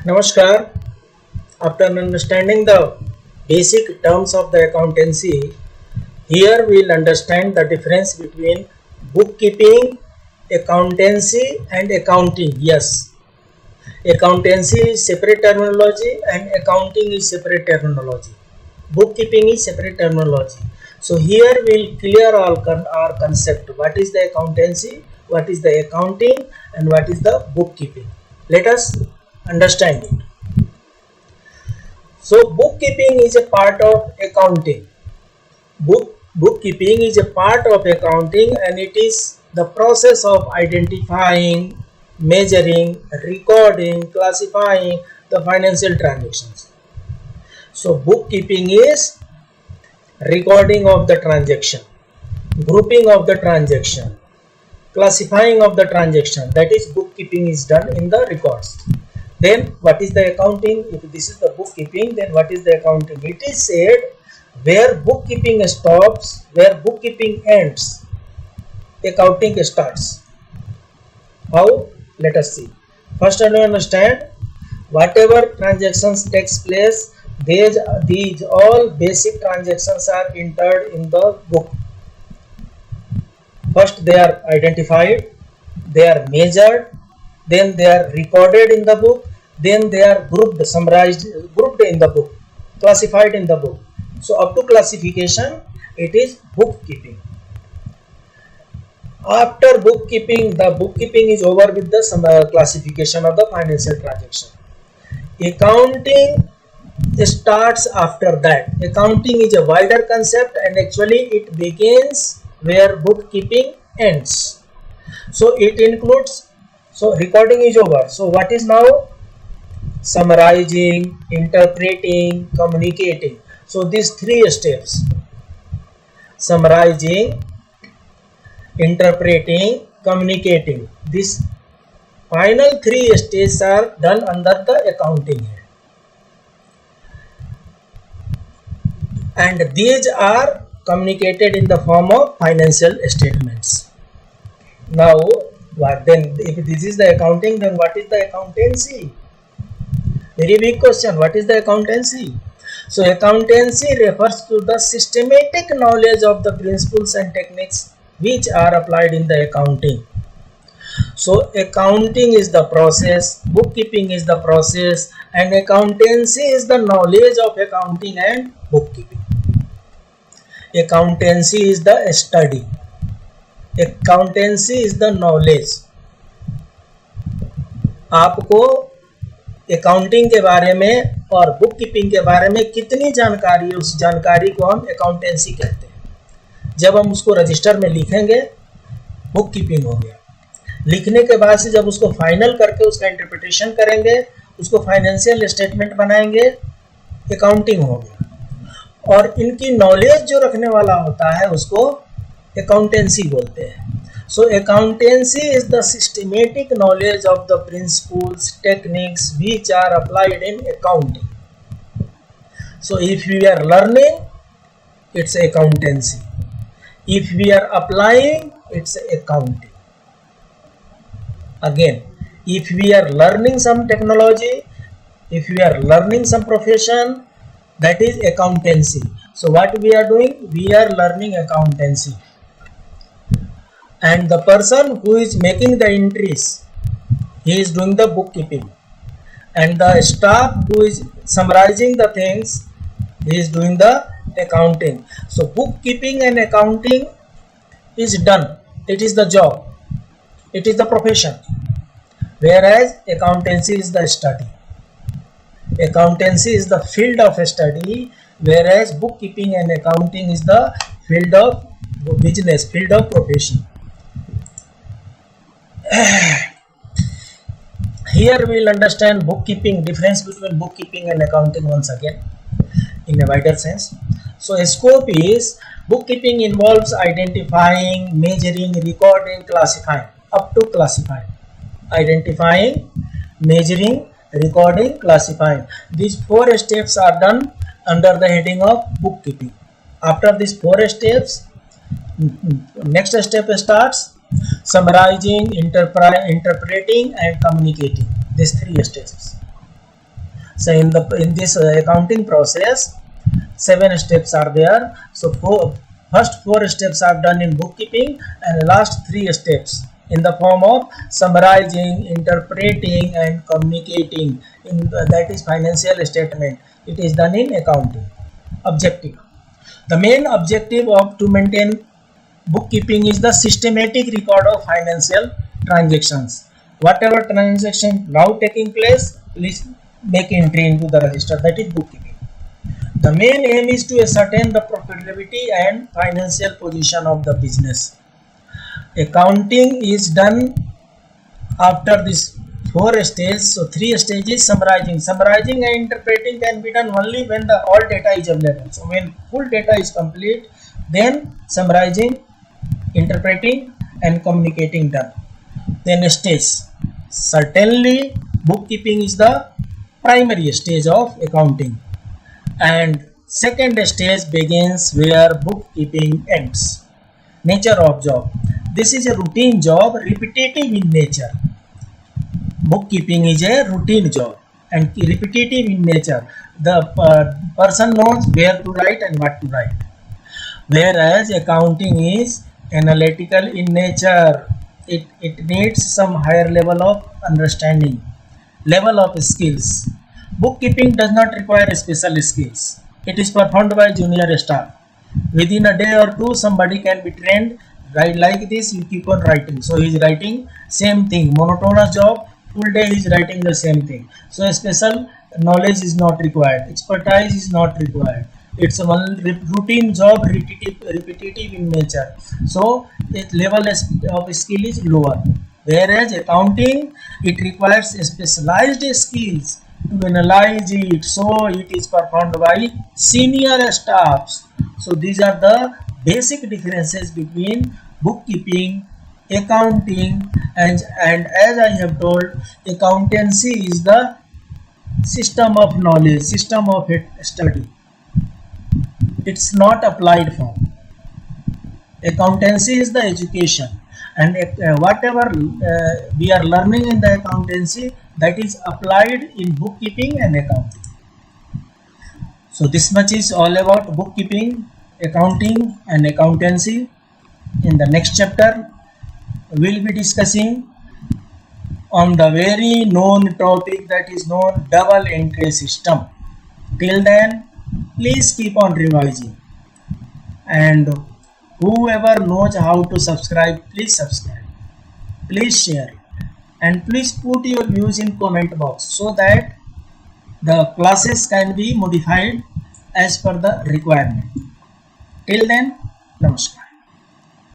Namaskar. After understanding the basic terms of the accountancy, here we will understand the difference between bookkeeping, accountancy and accounting. Yes, accountancy is separate terminology and accounting is separate terminology. Bookkeeping is separate terminology. So here we will clear our concept. What is the accountancy, what is the accounting and what is the bookkeeping. Let us understand it. So bookkeeping is a part of accounting. Bookkeeping is a part of accounting and it is the process of identifying, measuring, recording, classifying the financial transactions. So bookkeeping is recording of the transaction, grouping of the transaction, classifying of the transaction. That is, bookkeeping is done in the records. Then what is the accounting? If this is the bookkeeping, then what is the accounting? It is said where bookkeeping stops, where bookkeeping ends, accounting starts. How? Let us see. First, understand whatever transactions takes place, these all basic transactions are entered in the book. First they are identified, they are measured, then they are recorded in the book, then they are grouped, summarized, grouped in the book, classified in the book. So up to classification, it is bookkeeping. After bookkeeping, the bookkeeping is over with the classification of the financial transaction. Accounting starts after that. Accounting is a wider concept and actually it begins where bookkeeping ends. So it includes, so recording is over. So what is now? Summarizing, interpreting, communicating. So these three steps: summarizing, interpreting, communicating. These final three stages are done under the accounting head. And these are communicated in the form of financial statements. Now, what then? If this is the accounting, then what is the accountancy? Very big question. What is the accountancy? So, accountancy refers to the systematic knowledge of the principles and techniques which are applied in the accounting. So, accounting is the process, bookkeeping is the process, and accountancy is the knowledge of accounting and bookkeeping. Accountancy is the study. Accountancy is the knowledge. आपको accounting के बारे में और book keeping के बारे में कितनी जानकारी है, उस जानकारी को हम अकाउंटेंसी कहते हैं. जब हम उसको रजिस्टर में लिखेंगे, बुक कीपिंग हो गया. लिखने के बाद से जब उसको फाइनल करके उसका इंटरप्रिटेशन करेंगे, उसको फाइनेंशियल स्टेटमेंट बनाएंगे, अकाउंटिंग हो गया. और इनकी नॉलेज जो रखने वाला होता है उसको अकाउंटेंसी बोलते हैं. So accountancy is the systematic knowledge of the principles, techniques which are applied in accounting. So if we are learning, it's accountancy. If we are applying, it's accounting. Again, if we are learning some technology, if we are learning some profession, that is accountancy. So what we are doing? We are learning accountancy. And the person who is making the entries, he is doing the bookkeeping. And the staff who is summarizing the things, he is doing the accounting. So bookkeeping and accounting is done. It is the job. It is the profession. Whereas accountancy is the study. Accountancy is the field of study, whereas bookkeeping and accounting is the field of business, field of profession. Here we will understand bookkeeping, difference between bookkeeping and accounting once again in a wider sense. So scope is bookkeeping involves identifying, measuring, recording, classifying, up to classifying. Identifying, measuring, recording, classifying. These four steps are done under the heading of bookkeeping. After these four steps, next step starts summarizing, interpreting and communicating. These three stages. So in this accounting process, 7 steps are there. So first 4 steps are done in bookkeeping, and the last 3 steps in the form of summarizing, interpreting, and communicating. That is financial statement. It is done in accounting. Objective. The main objective of to maintain bookkeeping is the systematic record of financial transactions. Whatever transaction now taking place, please make entry into the register. That is bookkeeping. The main aim is to ascertain the profitability and financial position of the business. Accounting is done after this 4 stages. So 3 stages: summarizing. Summarizing and interpreting can be done only when the all data is available. So when full data is complete, then summarizing, interpreting, and communicating done. Then stage. Certainly bookkeeping is the primary stage of accounting, and second stage begins where bookkeeping ends. Nature of job. This is a routine job, repetitive in nature. Bookkeeping is a routine job and repetitive in nature. The person knows where to write and what to write. Whereas accounting is analytical in nature. It needs some higher level of understanding, level of skills. Bookkeeping does not require special skills. It is performed by junior staff. Within a day or two, somebody can be trained. Right, like this, you keep on writing. So he is writing same thing, monotonous job. Full day he is writing the same thing. So a special knowledge is not required. Expertise is not required. It's a routine job, repetitive in nature. So the level of skill is lower. Whereas accounting, it requires specialized skills to analyze it. So it is performed by senior staffs. So these are the basic differences between bookkeeping, accounting, and as I have told, accountancy is the system of knowledge, system of study. It's not applied form. Accountancy is the education, and whatever we are learning in the accountancy, that is applied in bookkeeping and accounting. So this much is all about bookkeeping, accounting, and accountancy. In the next chapter, we will be discussing on the very known topic, that is known double entry system. Till then, please keep on revising, and whoever knows how to subscribe, please subscribe, please share it, and please put your views in comment box so that the classes can be modified as per the requirement. Till then, namaskar.